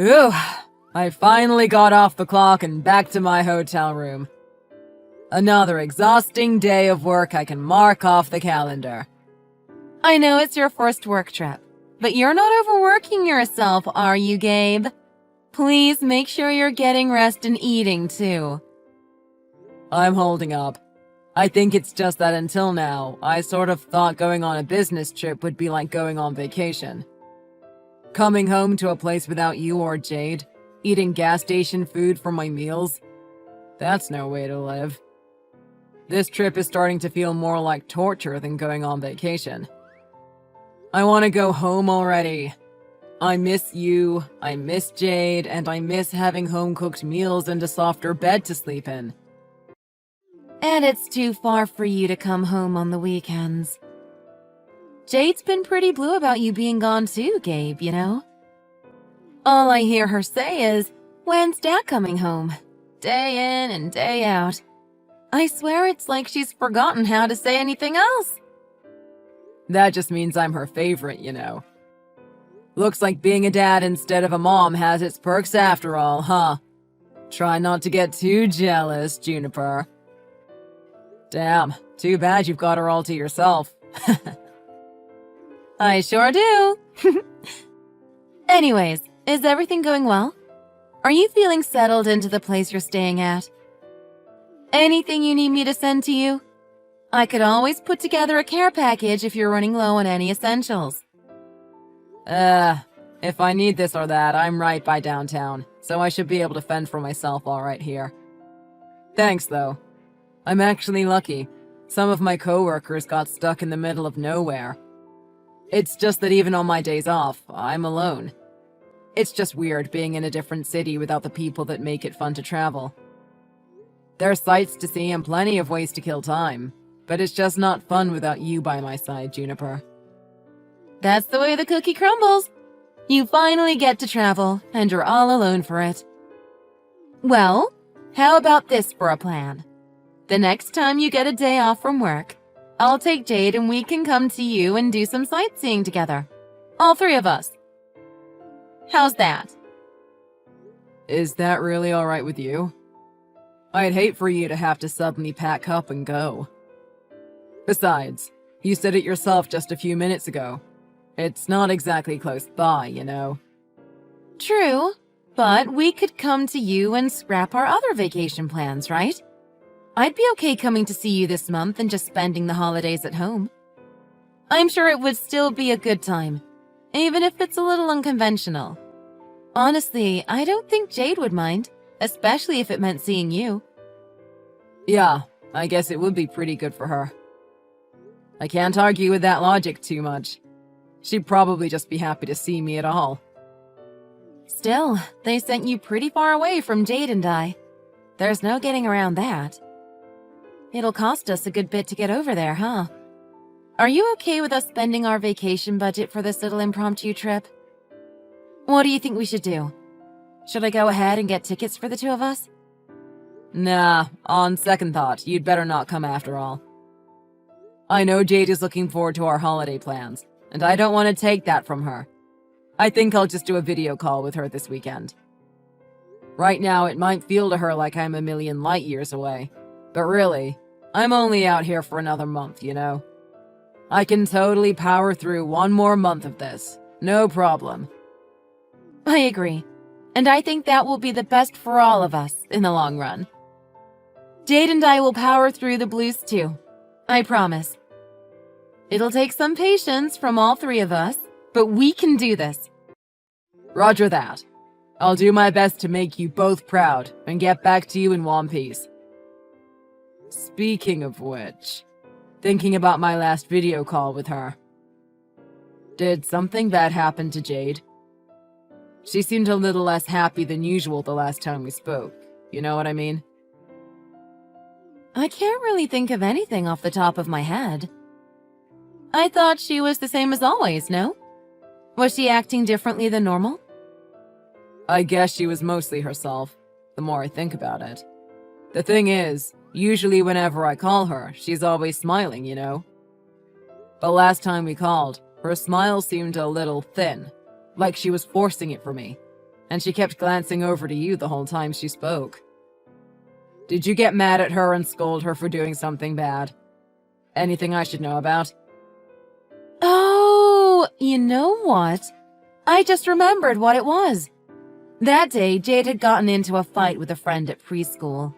Ooh, I finally got off the clock and back to my hotel room. Another exhausting day of work I can mark off the calendar. I know it's your first work trip, but you're not overworking yourself, are you, Gabe? Please make sure you're getting rest and eating, too. I'm holding up. I think it's just that until now, I sort of thought going on a business trip would be like going on vacation. Coming home to a place without you or Jade, eating gas station food for my meals, that's no way to live. This trip is starting to feel more like torture than going on vacation. I want to go home already. I miss you, I miss Jade, and I miss having home-cooked meals and a softer bed to sleep in. And it's too far for you to come home on the weekends. Jade's been pretty blue about you being gone too, Gabe, you know? All I hear her say is, "When's Dad coming home?" Day in and day out. I swear it's like she's forgotten how to say anything else. That just means I'm her favorite, you know. Looks like being a dad instead of a mom has its perks after all, huh? Try not to get too jealous, Juniper. Damn, too bad you've got her all to yourself. I sure do. Anyways, is everything going well? Are you feeling settled into the place you're staying at? Anything you need me to send to you? I could always put together a care package if you're running low on any essentials. If I need this or that, I'm right by downtown, so I should be able to fend for myself all right here. Thanks, though. I'm actually lucky. Some of my coworkers got stuck in the middle of nowhere. It's just that even on my days off, I'm alone. It's just weird being in a different city without the people that make it fun to travel. There's sights to see and plenty of ways to kill time, but it's just not fun without you by my side, Juniper. That's the way the cookie crumbles. You finally get to travel, and you're all alone for it. Well, how about this for a plan? The next time you get a day off from work, I'll take Jade and we can come to you and do some sightseeing together. All three of us. How's that? Is that really alright with you? I'd hate for you to have to suddenly pack up and go. Besides, you said it yourself just a few minutes ago. It's not exactly close by, you know. True, but we could come to you and scrap our other vacation plans, right? I'd be okay coming to see you this month and just spending the holidays at home. I'm sure it would still be a good time, even if it's a little unconventional. Honestly, I don't think Jade would mind, especially if it meant seeing you. Yeah, I guess it would be pretty good for her. I can't argue with that logic too much. She'd probably just be happy to see me at all. Still, they sent you pretty far away from Jade and I. There's no getting around that. It'll cost us a good bit to get over there, huh? Are you okay with us spending our vacation budget for this little impromptu trip? What do you think we should do? Should I go ahead and get tickets for the two of us? Nah, on second thought, you'd better not come after all. I know Jade is looking forward to our holiday plans, and I don't want to take that from her. I think I'll just do a video call with her this weekend. Right now, it might feel to her like I'm a million light years away, but really, I'm only out here for another month, you know? I can totally power through one more month of this, no problem. I agree, and I think that will be the best for all of us in the long run. Jade and I will power through the blues too, I promise. It'll take some patience from all three of us, but we can do this. Roger that. I'll do my best to make you both proud and get back to you in one piece. Speaking of which, thinking about my last video call with her. Did something bad happen to Jade? She seemed a little less happy than usual the last time we spoke. You know what I mean? I can't really think of anything off the top of my head. I thought she was the same as always, no? Was she acting differently than normal? I guess she was mostly herself, the more I think about it. The thing is, usually whenever I call her, she's always smiling, you know? But last time we called, her smile seemed a little thin, like she was forcing it for me. and she kept glancing over to you the whole time she spoke. Did you get mad at her and scold her for doing something bad? Anything I should know about? Oh, you know what? I just remembered what it was. That day, Jade had gotten into a fight with a friend at preschool.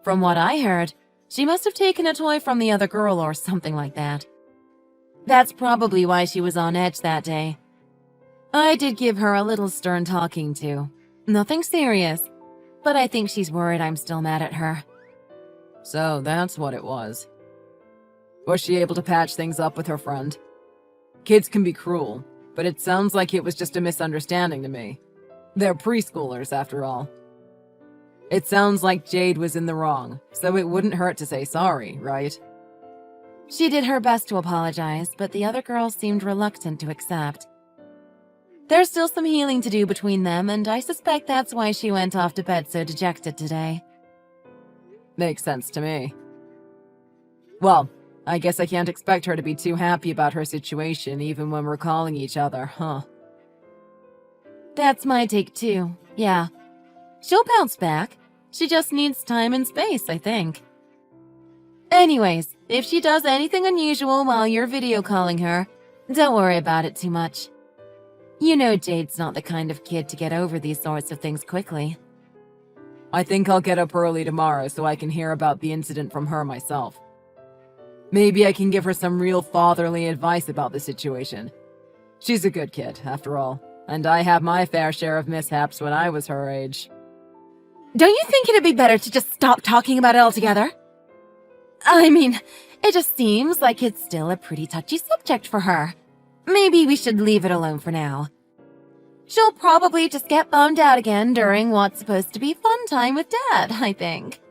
From what I heard, she must have taken a toy from the other girl or something like that. That's probably why she was on edge that day. I did give her a little stern talking to. Nothing serious, but I think she's worried I'm still mad at her. So that's what it was. Was she able to patch things up with her friend? Kids can be cruel, but it sounds like it was just a misunderstanding to me. They're preschoolers, after all. It sounds like Jade was in the wrong, so it wouldn't hurt to say sorry, right? She did her best to apologize, but the other girl seemed reluctant to accept. There's still some healing to do between them, and I suspect that's why she went off to bed so dejected today. Makes sense to me. Well, I guess I can't expect her to be too happy about her situation even when we're calling each other, huh? That's my take too, yeah. She'll bounce back. She just needs time and space, I think. Anyways, if she does anything unusual while you're video calling her, don't worry about it too much. You know Jade's not the kind of kid to get over these sorts of things quickly. I think I'll get up early tomorrow so I can hear about the incident from her myself. Maybe I can give her some real fatherly advice about the situation. She's a good kid, after all, and I had my fair share of mishaps when I was her age. Don't you think it'd be better to just stop talking about it altogether? I mean, it just seems like it's still a pretty touchy subject for her. Maybe we should leave it alone for now. She'll probably just get bummed out again during what's supposed to be fun time with Dad, I think.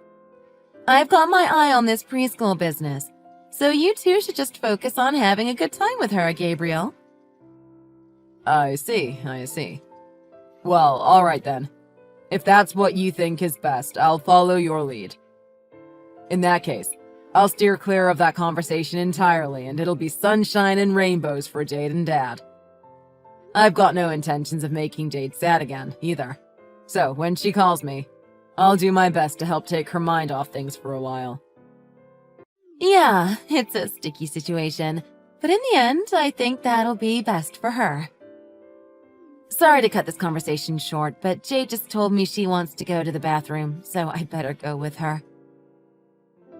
I've got my eye on this preschool business, so you two should just focus on having a good time with her, Gabriel. I see. Well, alright then. If that's what you think is best, I'll follow your lead. In that case, I'll steer clear of that conversation entirely, and it'll be sunshine and rainbows for Jade and Dad. I've got no intentions of making Jade sad again, either. So, when she calls me, I'll do my best to help take her mind off things for a while. Yeah, it's a sticky situation, but in the end, I think that'll be best for her. Sorry to cut this conversation short, but Jade just told me she wants to go to the bathroom, so I better go with her.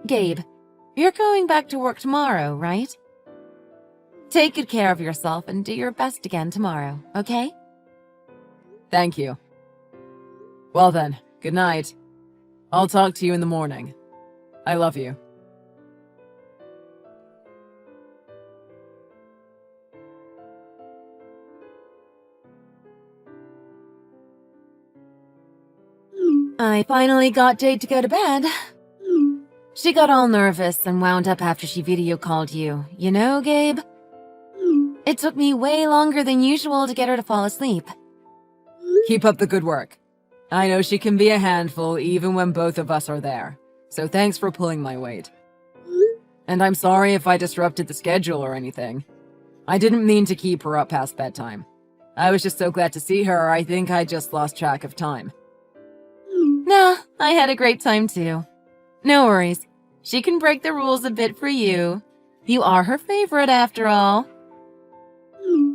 Gabe, you're going back to work tomorrow, right? Take good care of yourself and do your best again tomorrow, okay? Thank you. Well then, good night. I'll talk to you in the morning. I love you. I finally got Jade to go to bed. She got all nervous and wound up after she video called you. You know, Gabe? It took me way longer than usual to get her to fall asleep. Keep up the good work. I know she can be a handful even when both of us are there, so thanks for pulling my weight. And I'm sorry if I disrupted the schedule or anything. I didn't mean to keep her up past bedtime. I was just so glad to see her, I think I just lost track of time. Nah, I had a great time too. No worries. She can break the rules a bit for you. You are her favorite after all.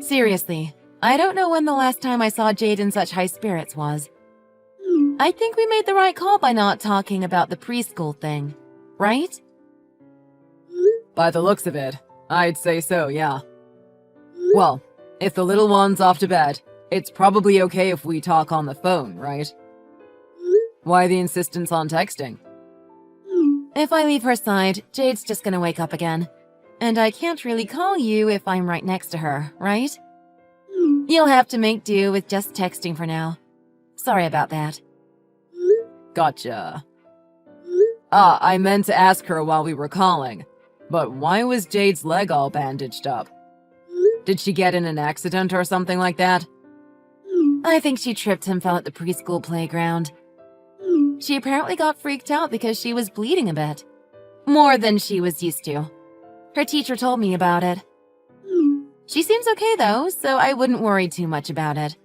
Seriously, I don't know when the last time I saw Jade in such high spirits was. I think we made the right call by not talking about the preschool thing, right? By the looks of it, I'd say so, yeah. Well, if the little one's off to bed, it's probably okay if we talk on the phone, right? Why the insistence on texting? If I leave her side, Jade's just gonna wake up again. And I can't really call you if I'm right next to her, right? You'll have to make do with just texting for now. Sorry about that. Gotcha. I meant to ask her while we were calling, but why was Jade's leg all bandaged up? Did she get in an accident or something like that? I think she tripped and fell at the preschool playground. She apparently got freaked out because she was bleeding a bit. More than she was used to. Her teacher told me about it. She seems okay though, so I wouldn't worry too much about it.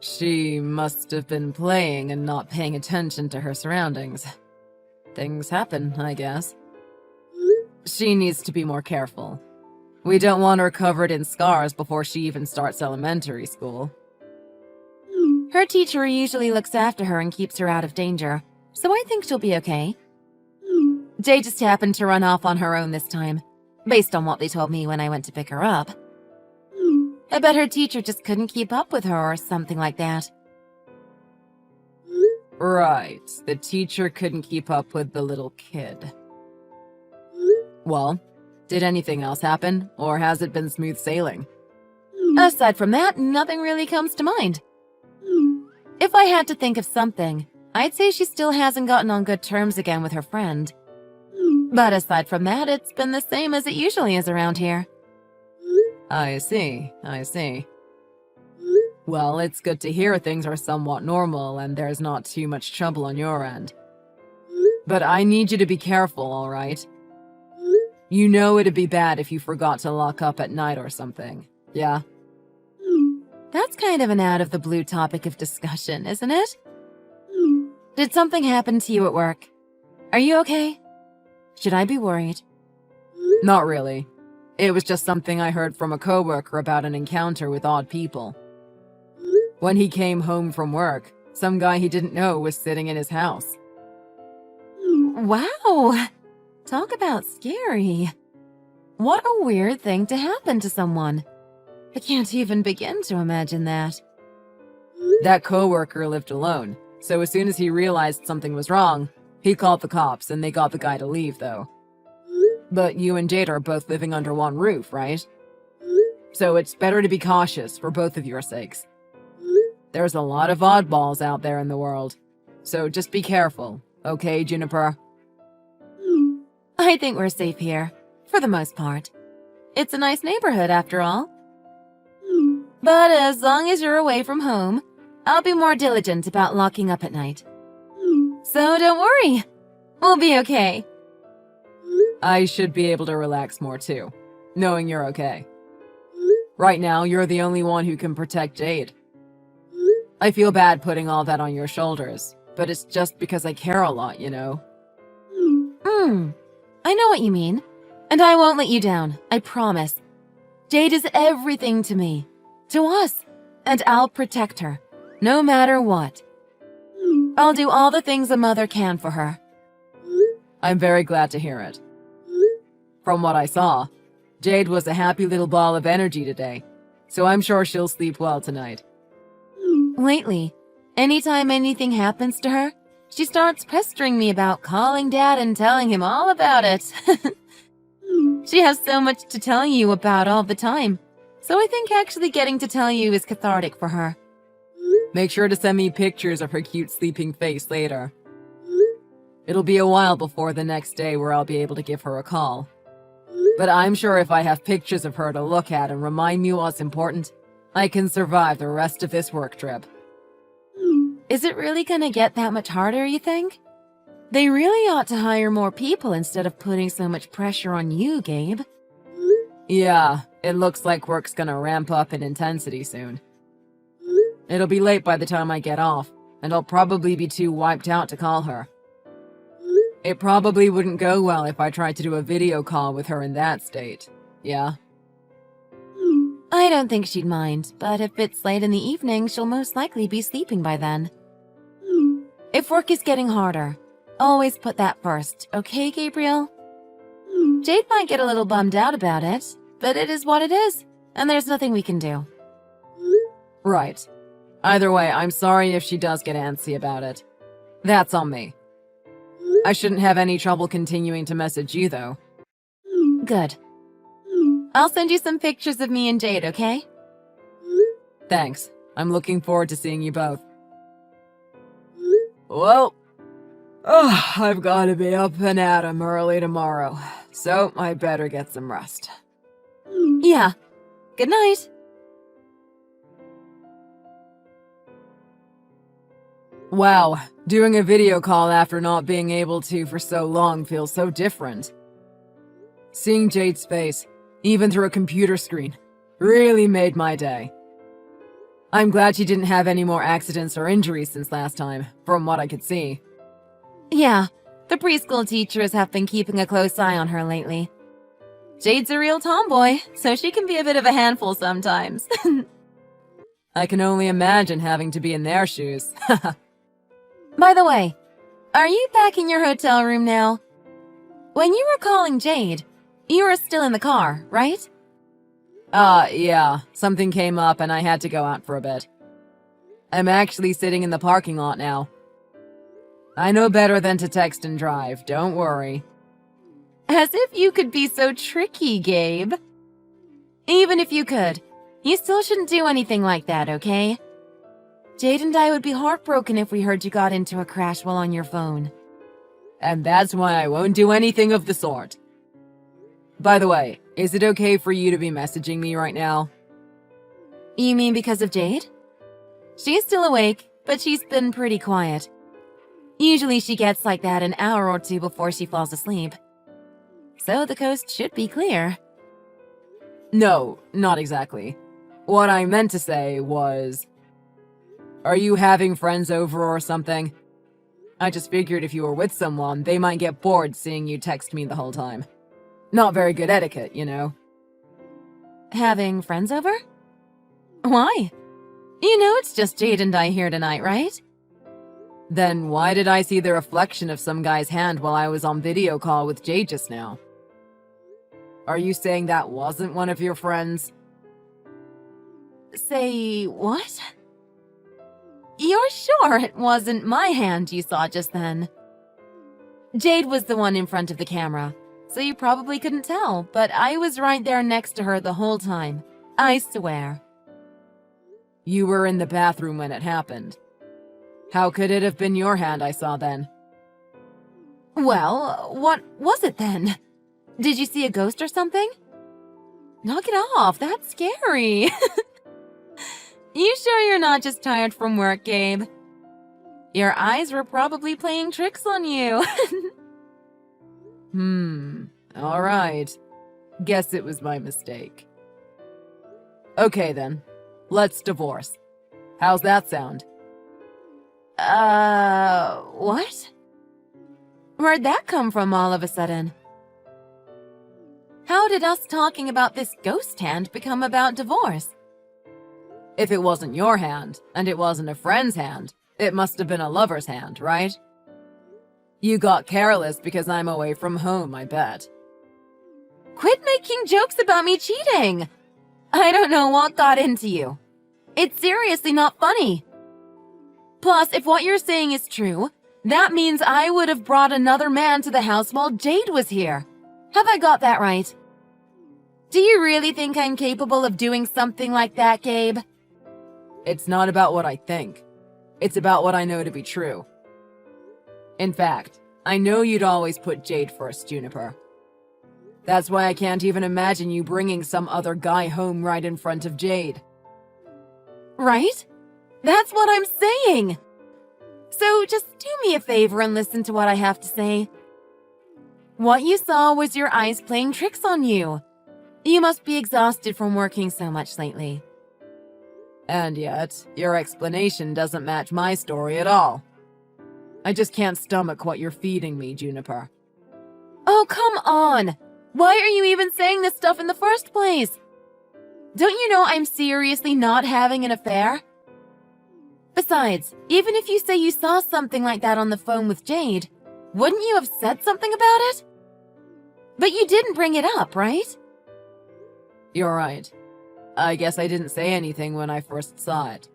She must have been playing and not paying attention to her surroundings. Things happen, I guess. She needs to be more careful. We don't want her covered in scars before she even starts elementary school. Her teacher usually looks after her and keeps her out of danger, so I think she'll be okay. Jade just happened to run off on her own this time, based on what they told me when I went to pick her up. I bet her teacher just couldn't keep up with her or something like that. Right, the teacher couldn't keep up with the little kid. Well, did anything else happen, or has it been smooth sailing? Aside from that, nothing really comes to mind. If I had to think of something, I'd say she still hasn't gotten on good terms again with her friend. But aside from that, it's been the same as it usually is around here. I see. Well, it's good to hear things are somewhat normal and there's not too much trouble on your end. But I need you to be careful, alright? You know it'd be bad if you forgot to lock up at night or something, yeah? That's kind of an out-of-the-blue topic of discussion, isn't it? Did something happen to you at work? Are you okay? Should I be worried? Not really. It was just something I heard from a coworker about an encounter with odd people. When he came home from work, some guy he didn't know was sitting in his house. Wow! Talk about scary. What a weird thing to happen to someone. I can't even begin to imagine that. That coworker lived alone, so as soon as he realized something was wrong, he called the cops and they got the guy to leave, though. But you and Jade are both living under one roof, right? So it's better to be cautious for both of your sakes. There's a lot of oddballs out there in the world, so just be careful, okay, Juniper? I think we're safe here, for the most part. It's a nice neighborhood, after all. But as long as you're away from home, I'll be more diligent about locking up at night. So don't worry, we'll be okay. I should be able to relax more too, knowing you're okay. Right now, you're the only one who can protect Jade. I feel bad putting all that on your shoulders, but it's just because I care a lot, you know? I know what you mean, and I won't let you down, I promise. Jade is everything to me, to us, and I'll protect her, no matter what. I'll do all the things a mother can for her. I'm very glad to hear it. From what I saw, Jade was a happy little ball of energy today, so I'm sure she'll sleep well tonight. Lately, anytime anything happens to her, she starts pestering me about calling Dad and telling him all about it. She has so much to tell you about all the time, so I think actually getting to tell you is cathartic for her. Make sure to send me pictures of her cute sleeping face later. It'll be a while before the next day where I'll be able to give her a call. But I'm sure if I have pictures of her to look at and remind me what's important, I can survive the rest of this work trip. Is it really gonna get that much harder, you think? They really ought to hire more people instead of putting so much pressure on you, Gabe. Yeah, it looks like work's gonna ramp up in intensity soon. It'll be late by the time I get off, and I'll probably be too wiped out to call her. It probably wouldn't go well if I tried to do a video call with her in that state, yeah? I don't think she'd mind, but if it's late in the evening, she'll most likely be sleeping by then. If work is getting harder, always put that first, okay, Gabriel? Jade might get a little bummed out about it, but it is what it is, and there's nothing we can do. Right. Either way, I'm sorry if she does get antsy about it. That's on me. I shouldn't have any trouble continuing to message you, though. Good. I'll send you some pictures of me and Jade, okay? Thanks. I'm looking forward to seeing you both. Well, I've got to be up and at 'em early tomorrow, so I better get some rest. Yeah. Good night. Wow, doing a video call after not being able to for so long feels so different. Seeing Jade's face, even through a computer screen, really made my day. I'm glad she didn't have any more accidents or injuries since last time, from what I could see. Yeah, the preschool teachers have been keeping a close eye on her lately. Jade's a real tomboy, so she can be a bit of a handful sometimes. I can only imagine having to be in their shoes. By the way, are you back in your hotel room now? When you were calling Jade, you were still in the car, right? Yeah, something came up and I had to go out for a bit. I'm actually sitting in the parking lot now. I know better than to text and drive, don't worry. As if you could be so tricky, Gabe. Even if you could, you still shouldn't do anything like that, okay? Jade and I would be heartbroken if we heard you got into a crash while on your phone. And that's why I won't do anything of the sort. By the way, is it okay for you to be messaging me right now? You mean because of Jade? She's still awake, but she's been pretty quiet. Usually she gets like that an hour or two before she falls asleep. So the coast should be clear. No, not exactly. What I meant to say was... Are you having friends over or something? I just figured if you were with someone, they might get bored seeing you text me the whole time. Not very good etiquette, you know. Having friends over? Why? You know it's just Jade and I here tonight, right? Then why did I see the reflection of some guy's hand while I was on video call with Jade just now? Are you saying that wasn't one of your friends? Say what? You're sure it wasn't my hand you saw just then? Jade was the one in front of the camera, so you probably couldn't tell, but I was right there next to her the whole time. I swear. You were in the bathroom when it happened. How could it have been your hand I saw then? Well, what was it then? Did you see a ghost or something? Knock it off, that's scary. You sure you're not just tired from work, Gabe? Your eyes were probably playing tricks on you. Alright. Guess it was my mistake. Okay then, let's divorce. How's that sound? What? Where'd that come from all of a sudden? How did us talking about this ghost hand become about divorce? If it wasn't your hand, and it wasn't a friend's hand, it must have been a lover's hand, right? You got careless because I'm away from home, I bet. Quit making jokes about me cheating! I don't know what got into you. It's seriously not funny. Plus, if what you're saying is true, that means I would have brought another man to the house while Jade was here. Have I got that right? Do you really think I'm capable of doing something like that, Gabe? It's not about what I think. It's about what I know to be true. In fact, I know you'd always put Jade first, Juniper. That's why I can't even imagine you bringing some other guy home right in front of Jade. Right? That's what I'm saying! So just do me a favor and listen to what I have to say. What you saw was your eyes playing tricks on you. You must be exhausted from working so much lately. And yet, your explanation doesn't match my story at all. I just can't stomach what you're feeding me, Juniper. Oh, come on! Why are you even saying this stuff in the first place? Don't you know I'm seriously not having an affair? Besides, even if you say you saw something like that on the phone with Jade, wouldn't you have said something about it? But you didn't bring it up, right? You're right. I guess I didn't say anything when I first saw it.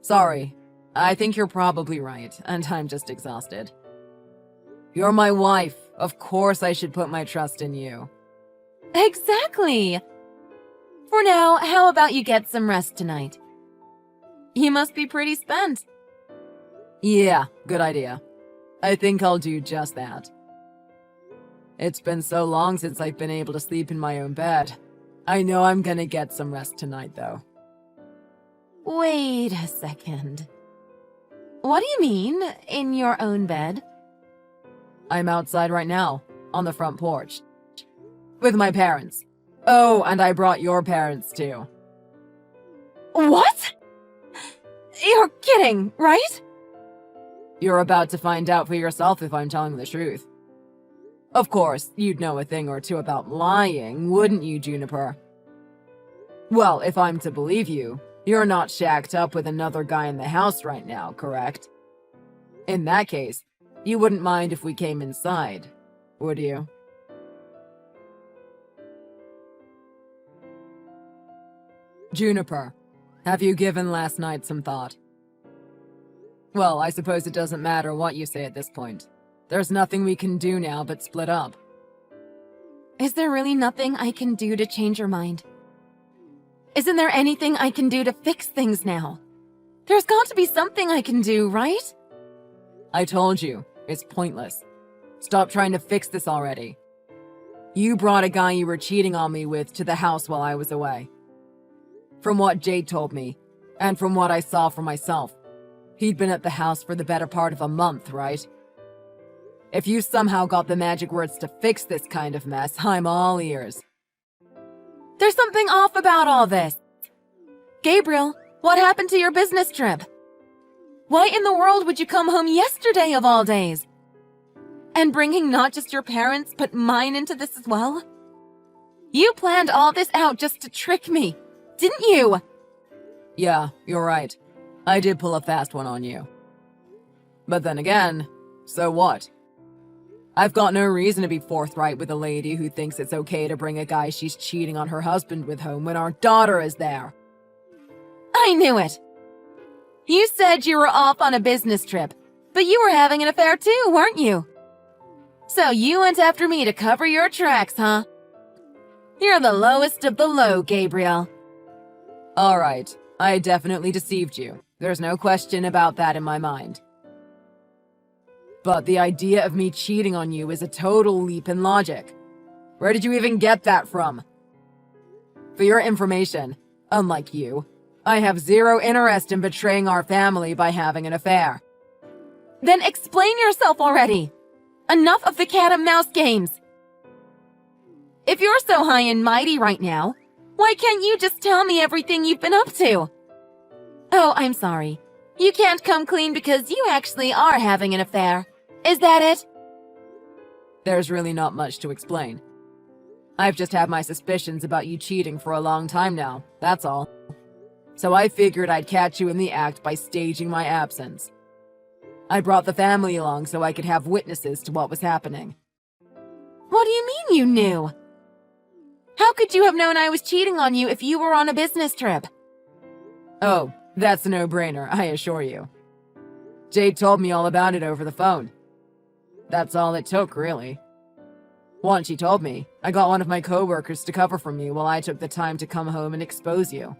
Sorry. I think you're probably right, and I'm just exhausted. You're my wife. Of course I should put my trust in you. Exactly! For now, how about you get some rest tonight? You must be pretty spent. Yeah, good idea. I think I'll do just that. It's been so long since I've been able to sleep in my own bed. I know I'm gonna get some rest tonight, though. Wait a second. What do you mean, in your own bed? I'm outside right now, on the front porch. With my parents. Oh, and I brought your parents, too. What? You're kidding, right? You're about to find out for yourself if I'm telling the truth. Of course, you'd know a thing or two about lying, wouldn't you, Juniper? Well, if I'm to believe you, you're not shacked up with another guy in the house right now, correct? In that case, you wouldn't mind if we came inside, would you? Juniper, have you given last night some thought? Well, I suppose it doesn't matter what you say at this point. There's nothing we can do now but split up. Is there really nothing I can do to change your mind? Isn't there anything I can do to fix things now? There's got to be something I can do, right? I told you, it's pointless. Stop trying to fix this already. You brought a guy you were cheating on me with to the house while I was away. From what Jade told me, and from what I saw for myself, he'd been at the house for the better part of a month, right? If you somehow got the magic words to fix this kind of mess, I'm all ears. There's something off about all this. Gabriel, what happened to your business trip? Why in the world would you come home yesterday of all days? And bringing not just your parents, but mine into this as well? You planned all this out just to trick me, didn't you? Yeah, you're right. I did pull a fast one on you. But then again, so what? I've got no reason to be forthright with a lady who thinks it's okay to bring a guy she's cheating on her husband with home when our daughter is there. I knew it. You said you were off on a business trip, but you were having an affair too, weren't you? So you went after me to cover your tracks, huh? You're the lowest of the low, Gabriel. All right, I definitely deceived you. There's no question about that in my mind. But the idea of me cheating on you is a total leap in logic. Where did you even get that from? For your information, unlike you, I have zero interest in betraying our family by having an affair. Then explain yourself already. Enough of the cat and mouse games. If you're so high and mighty right now, why can't you just tell me everything you've been up to? Oh, I'm sorry. You can't come clean because you actually are having an affair. Is that it? There's really not much to explain. I've just had my suspicions about you cheating for a long time now, that's all. So I figured I'd catch you in the act by staging my absence. I brought the family along so I could have witnesses to what was happening. What do you mean you knew? How could you have known I was cheating on you if you were on a business trip? Oh, that's a no-brainer, I assure you. Jade told me all about it over the phone. That's all it took, really. Once she told me, I got one of my co-workers to cover for me while I took the time to come home and expose you.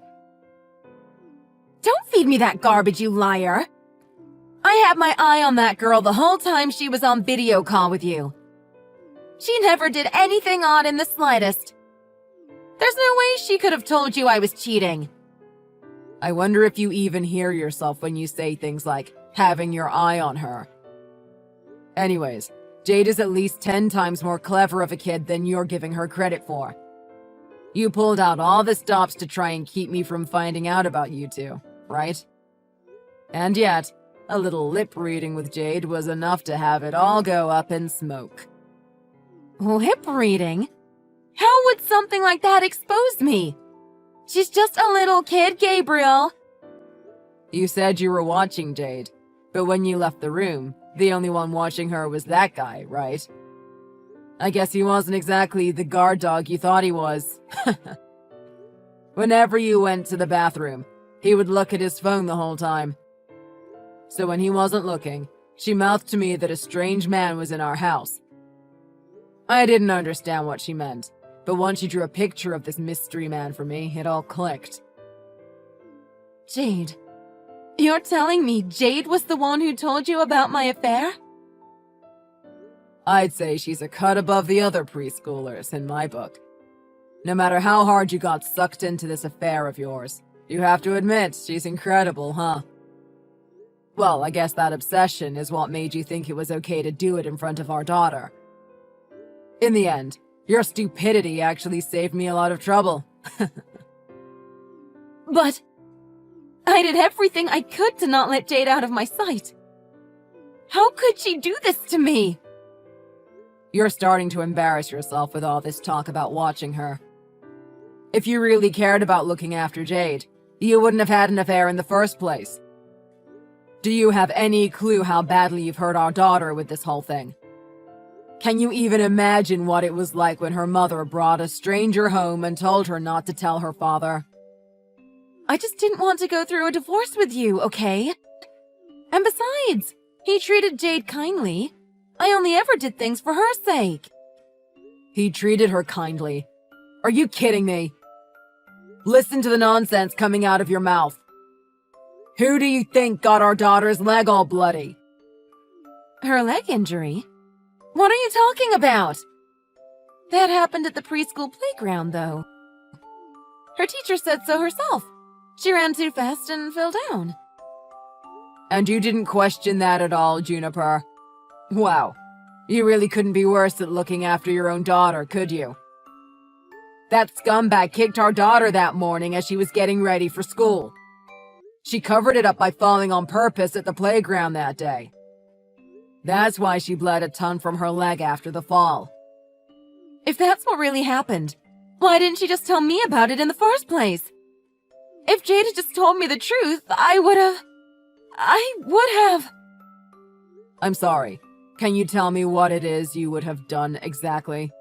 Don't feed me that garbage, you liar! I had my eye on that girl the whole time she was on video call with you. She never did anything odd in the slightest. There's no way she could have told you I was cheating. I wonder if you even hear yourself when you say things like, having your eye on her. Anyways, Jade is at least 10 times more clever of a kid than you're giving her credit for. You pulled out all the stops to try and keep me from finding out about you two, right? And yet, a little lip reading with Jade was enough to have it all go up in smoke. Lip reading? How would something like that expose me? She's just a little kid, Gabriel. You said you were watching Jade, but when you left the room, the only one watching her was that guy, right? I guess he wasn't exactly the guard dog you thought he was. Whenever you went to the bathroom, he would look at his phone the whole time. So when he wasn't looking, she mouthed to me that a strange man was in our house. I didn't understand what she meant, but once she drew a picture of this mystery man for me, it all clicked. Jade. You're telling me Jade was the one who told you about my affair? I'd say she's a cut above the other preschoolers in my book. No matter how hard you got sucked into this affair of yours, you have to admit she's incredible, huh? Well, I guess that obsession is what made you think it was okay to do it in front of our daughter. In the end, your stupidity actually saved me a lot of trouble. But I did everything I could to not let Jade out of my sight. How could she do this to me? You're starting to embarrass yourself with all this talk about watching her. If you really cared about looking after Jade, you wouldn't have had an affair in the first place. Do you have any clue how badly you've hurt our daughter with this whole thing? Can you even imagine what it was like when her mother brought a stranger home and told her not to tell her father? I just didn't want to go through a divorce with you, okay? And besides, he treated Jade kindly. I only ever did things for her sake. He treated her kindly. Are you kidding me? Listen to the nonsense coming out of your mouth. Who do you think got our daughter's leg all bloody? Her leg injury? What are you talking about? That happened at the preschool playground, though. Her teacher said so herself. She ran too fast and fell down. And you didn't question that at all, Juniper? Wow. You really couldn't be worse at looking after your own daughter, could you? That scumbag kicked our daughter that morning as she was getting ready for school. She covered it up by falling on purpose at the playground that day. That's why she bled a ton from her leg after the fall. If that's what really happened, why didn't she just tell me about it in the first place? If Jade had just told me the truth, I would have. I'm sorry. Can you tell me what it is you would have done exactly?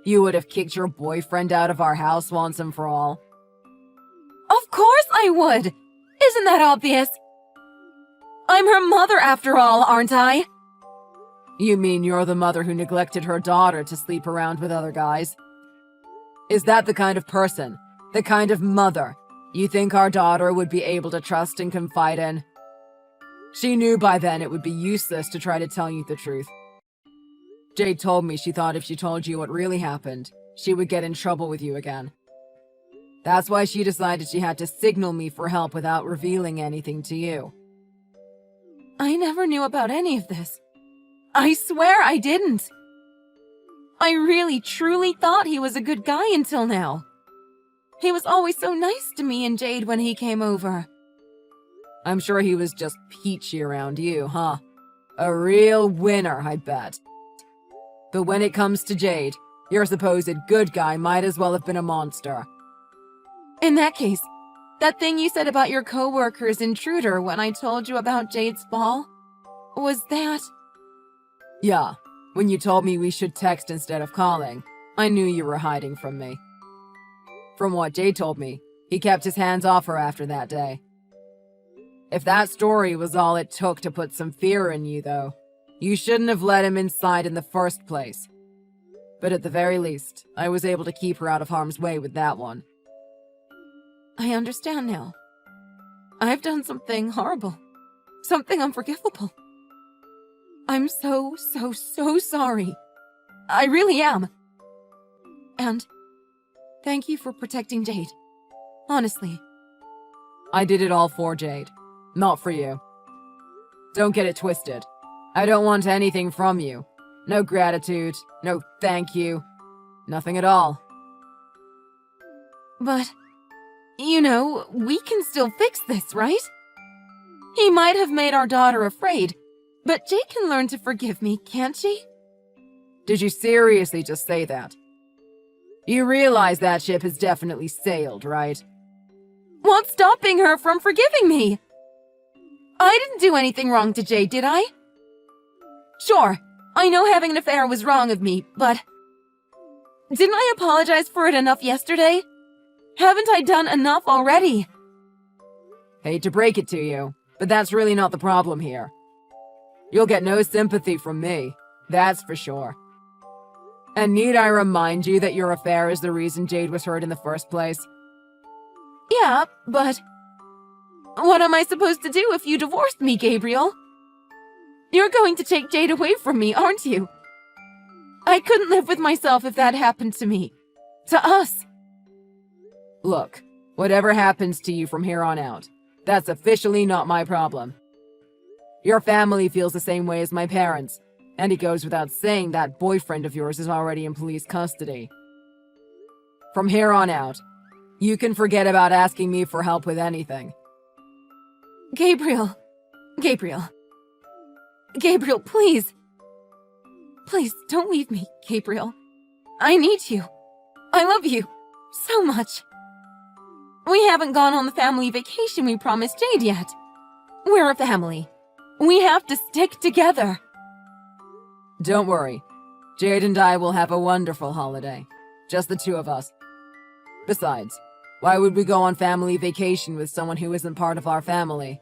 You would have kicked your boyfriend out of our house once and for all? Of course I would! Isn't that obvious? I'm her mother after all, aren't I? You mean you're the mother who neglected her daughter to sleep around with other guys? Is that the kind of person, the kind of mother, you think our daughter would be able to trust and confide in? She knew by then it would be useless to try to tell you the truth. Jade told me she thought if she told you what really happened, she would get in trouble with you again. That's why she decided she had to signal me for help without revealing anything to you. I never knew about any of this. I swear I didn't. I really, truly thought he was a good guy until now. He was always so nice to me and Jade when he came over. I'm sure he was just peachy around you, huh? A real winner, I bet. But when it comes to Jade, your supposed good guy might as well have been a monster. In that case, that thing you said about your coworker's intruder when I told you about Jade's fall, was that? Yeah, when you told me we should text instead of calling, I knew you were hiding from me. From what Jade told me, he kept his hands off her after that day. If that story was all it took to put some fear in you, though, you shouldn't have let him inside in the first place. But at the very least, I was able to keep her out of harm's way with that one. I understand now. I've done something horrible. Something unforgivable. I'm so sorry. I really am. And thank you for protecting Jade. Honestly. I did it all for Jade, not for you. Don't get it twisted. I don't want anything from you. No gratitude, no thank you. Nothing at all. But, you know, we can still fix this, right? He might have made our daughter afraid, but Jade can learn to forgive me, can't she? Did you seriously just say that? You realize that ship has definitely sailed, right? What's stopping her from forgiving me? I didn't do anything wrong to Jade, did I? Sure, I know having an affair was wrong of me, but didn't I apologize for it enough yesterday? Haven't I done enough already? Hate to break it to you, but that's really not the problem here. You'll get no sympathy from me, that's for sure. And need I remind you that your affair is the reason Jade was hurt in the first place? Yeah, but what am I supposed to do if you divorced me, Gabriel? You're going to take Jade away from me, aren't you? I couldn't live with myself if that happened to me. To us. Look, whatever happens to you from here on out, that's officially not my problem. Your family feels the same way as my parents, and it goes without saying that boyfriend of yours is already in police custody. From here on out, you can forget about asking me for help with anything. Gabriel. Gabriel. Gabriel, please. Please, don't leave me, Gabriel. I need you. I love you so much. We haven't gone on the family vacation we promised Jade yet. We're a family. We have to stick together. Don't worry. Jade and I will have a wonderful holiday. Just the two of us. Besides, why would we go on family vacation with someone who isn't part of our family?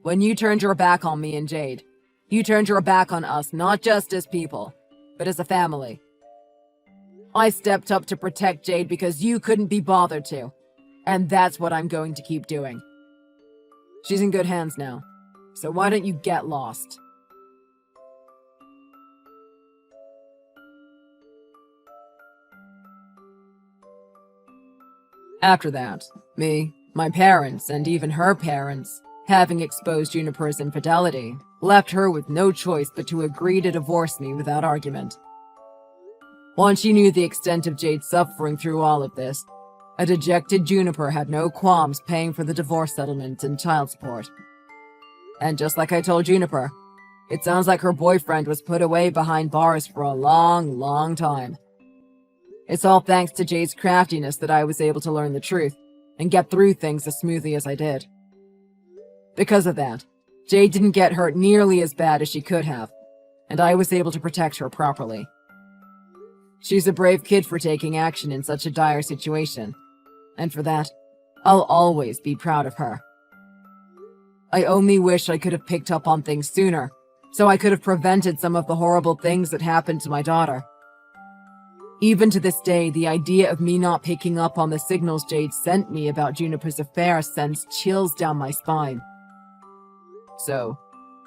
When you turned your back on me and Jade, you turned your back on us not just as people, but as a family. I stepped up to protect Jade because you couldn't be bothered to, and that's what I'm going to keep doing. She's in good hands now, so why don't you get lost? After that, me, my parents, and even her parents, having exposed Juniper's infidelity, left her with no choice but to agree to divorce me without argument. Once she knew the extent of Jade's suffering through all of this, a dejected Juniper had no qualms paying for the divorce settlement and child support. And just like I told Juniper, it sounds like her boyfriend was put away behind bars for a long, long time. It's all thanks to Jade's craftiness that I was able to learn the truth and get through things as smoothly as I did. Because of that, Jade didn't get hurt nearly as bad as she could have, and I was able to protect her properly. She's a brave kid for taking action in such a dire situation, and for that, I'll always be proud of her. I only wish I could have picked up on things sooner, so I could have prevented some of the horrible things that happened to my daughter. Even to this day, the idea of me not picking up on the signals Jade sent me about Juniper's affair sends chills down my spine. So,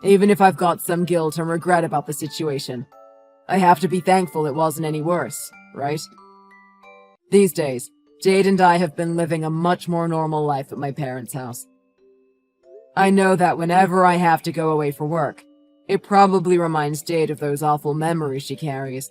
even if I've got some guilt and regret about the situation, I have to be thankful it wasn't any worse, right? These days, Jade and I have been living a much more normal life at my parents' house. I know that whenever I have to go away for work, it probably reminds Jade of those awful memories she carries,